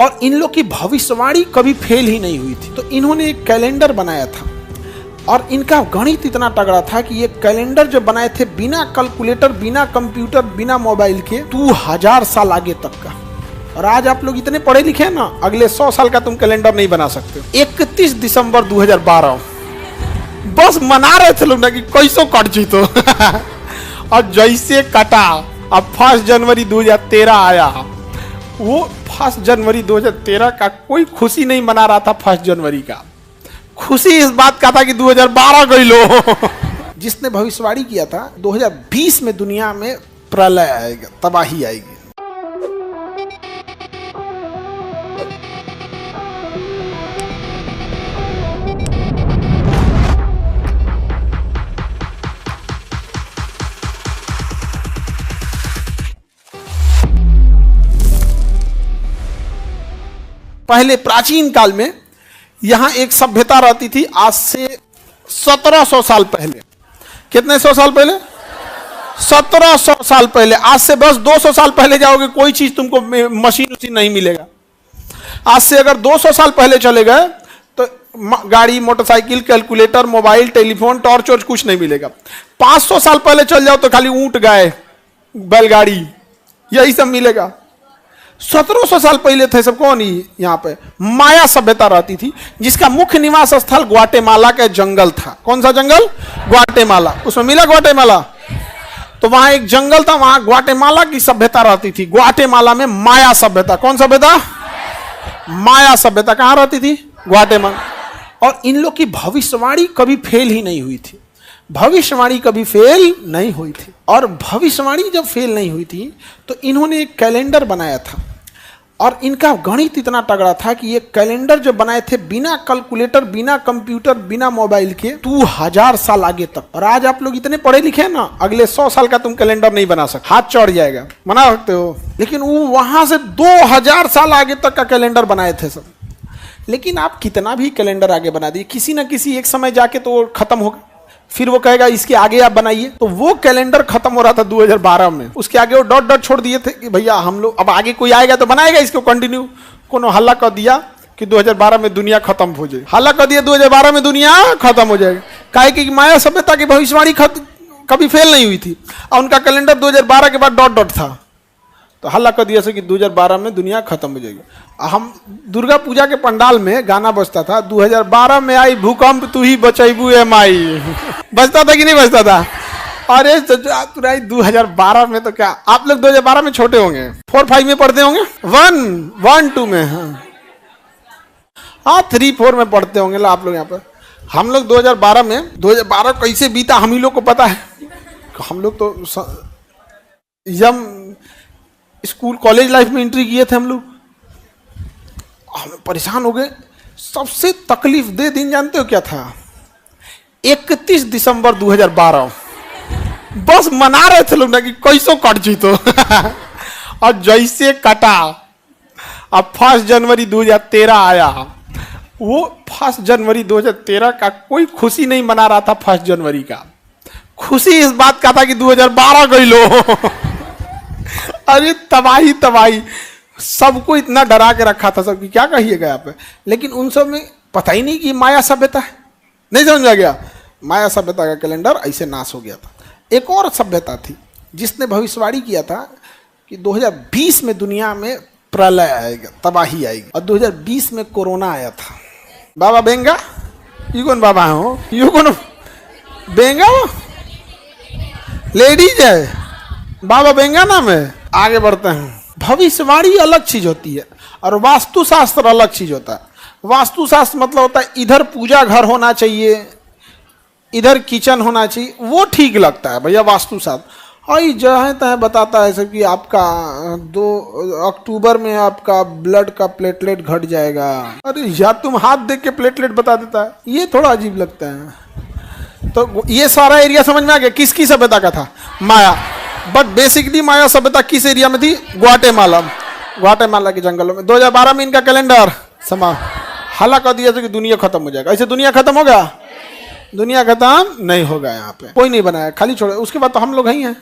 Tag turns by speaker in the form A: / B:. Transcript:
A: और इन लोग की भविष्यवाणी कभी फेल ही नहीं हुई थी। तो इन्होंने एक कैलेंडर बनाया था और इनका गणित इतना तगड़ा था कि ये कैलेंडर जो बनाए थे बिना कैलकुलेटर, बिना कंप्यूटर, बिना मोबाइल के 2000 साल आगे तक का। और आज आप लोग इतने पढ़े लिखे हैं ना, अगले 100 साल का तुम कैलेंडर नहीं बना सकते। 31 दिसंबर 2012 बस मना रहे थे लोग ना कि कैसो कट जी तो और जैसे कटा अब 1 जनवरी 2013 आया। वो 1 जनवरी 2013 का कोई खुशी नहीं मना रहा था। 1 जनवरी का खुशी इस बात का था कि 2012 गई लो जिसने भविष्यवाणी किया था 2020 में दुनिया में प्रलय आएगा, तबाही आएगी। पहले प्राचीन काल में यहां एक सभ्यता रहती थी, आज से 1700 साल पहले। कितने 100 साल पहले? 1700 साल पहले। आज से बस 200 साल पहले जाओगे, कोई चीज तुमको मशीन उसी नहीं मिलेगा। आज से अगर 200 साल पहले चले गए तो गाड़ी, motorcycle, calculator, mobile, telephone, torch वॉर्च कुछ नहीं मिलेगा। 500 साल पहले चल जाओ तो खाली ऊंट, गाय, बैलगाड़ी, यही सब मिलेगा। 1700 साल पहले थे सब कौन? यहाँ पे माया सभ्यता रहती थी, जिसका मुख्य निवास स्थल ग्वाटेमाला का जंगल था। कौन सा जंगल? ग्वाटेमाला। उसमें मिला ग्वाटेमाला। तो वहां एक जंगल था, वहां ग्वाटेमाला की सभ्यता रहती थी। ग्वाटेमाला में माया सभ्यता। कौन सभ्यता? माया सभ्यता। कहां रहती थी? ग्वाटेमाला। और इन लोग की भविष्यवाणी कभी फेल ही नहीं हुई थी। भविष्यवाणी कभी फेल नहीं हुई थी। और भविष्यवाणी जब फेल नहीं हुई थी तो इन्होंने एक कैलेंडर बनाया था और इनका गणित इतना तगड़ा था कि ये कैलेंडर जो बनाए थे बिना कैलकुलेटर, बिना कंप्यूटर, बिना मोबाइल के 2000 साल आगे तक। और आज आप लोग इतने पढ़े लिखे हैं ना, अगले 100 साल का तुम कैलेंडर नहीं बना सकते, हाथ चढ़ जाएगा, बना सकते हो। लेकिन वो वहां से 2000 साल आगे तक का कैलेंडर बनाए थे सब। लेकिन आप कितना भी कैलेंडर आगे बना दिए, किसी ना किसी एक समय जाके तो खत्म होगा। फिर वो कहेगा इसके आगे आप बनाइए। तो वो कैलेंडर खत्म हो रहा था 2012 में, उसके आगे वो डॉट डॉट छोड़ दिए थे कि भैया हम लोग अब आगे कोई आएगा तो बनाएगा इसको कंटिन्यू। कोनो हल्ला कर दिया कि 2012 में दुनिया खत्म हो जाए, हल्ला कर दिया 2012 में दुनिया खत्म हो जाएगी। काहे कि माया सभ्यता की भविष्यवाणी कभी फेल नहीं हुई थी और उनका कैलेंडर 2012 के बाद डॉट डॉट था। तो हल्ला कर दिया कि 2012 में दुनिया खत्म हो जाएगी। हम दुर्गा पूजा के पंडाल में गाना बजता था, 2012 में आई भूकंप तू ही बचैबू ए माई। बजता था कि नहीं बजता था? अरे 2012 में तो क्या, आप लोग 2012 में छोटे होंगे, 4-5 में पढ़ते होंगे, 1-2 में, हाँ 3-4 में पढ़ते होंगे आप लोग यहाँ पर। हम लोग 2012 कैसे बीता हम ही लोग को पता है। हम लोग तो जब स्कूल कॉलेज लाइफ में एंट्री किए थे हम लोग, हम परेशान हो गए। सबसे तकलीफ दे दिन जानते हो क्या था? 31 दिसंबर 2012 बस मना रहे थे लोग ना कि कैसो कट जी तो और जैसे कटा अब 1 जनवरी 2013 आया। वो 1 जनवरी 2013 का कोई खुशी नहीं मना रहा था। 1 जनवरी का खुशी इस बात का था कि 2012 गई लो अरे तबाही तबाही, सबको इतना डरा के रखा था सबकी, क्या कहिएगा यहाँ पे। लेकिन उन सब में पता ही नहीं कि माया सभ्यता है, नहीं समझ आ गया। माया सभ्यता का कैलेंडर ऐसे नाश हो गया था। एक और सभ्यता थी जिसने भविष्यवाणी किया था कि 2020 में दुनिया में प्रलय आएगा, तबाही आएगी। और 2020 में कोरोना आया था। बाबा बेंगा, ये कौन बाबा हो? यू कौन बेंगा? लेडीज है, बाबा बेंगा नाम है। आगे बढ़ते हैं। भविष्यवाणी अलग चीज होती है और वास्तुशास्त्र अलग चीज होता है। वास्तुशास्त्र मतलब होता है इधर पूजा घर होना चाहिए, इधर किचन होना चाहिए, वो ठीक लगता है भैया वास्तुशास्त्र। और जहाँ तहाँ बताता है सब कि आपका 2 अक्टूबर में आपका ब्लड का प्लेटलेट घट जाएगा। अरे यार तुम हाथ देख के प्लेटलेट बता देता है, ये थोड़ा अजीब लगता है। तो ये सारा एरिया समझ में आ गया किसकी सभ्यता का था? माया। बट बेसिकली माया सभ्यता किस एरिया में थी? ग्वाटेमाला के जंगलों में। 2012 में इनका कैलेंडर हल्ला कर दिया था कि दुनिया खत्म हो जाएगा। ऐसे दुनिया खत्म होगा? दुनिया खत्म नहीं होगा। यहाँ पे कोई नहीं बनाया, खाली छोड़े। उसके बाद तो हम लोग ही हैं।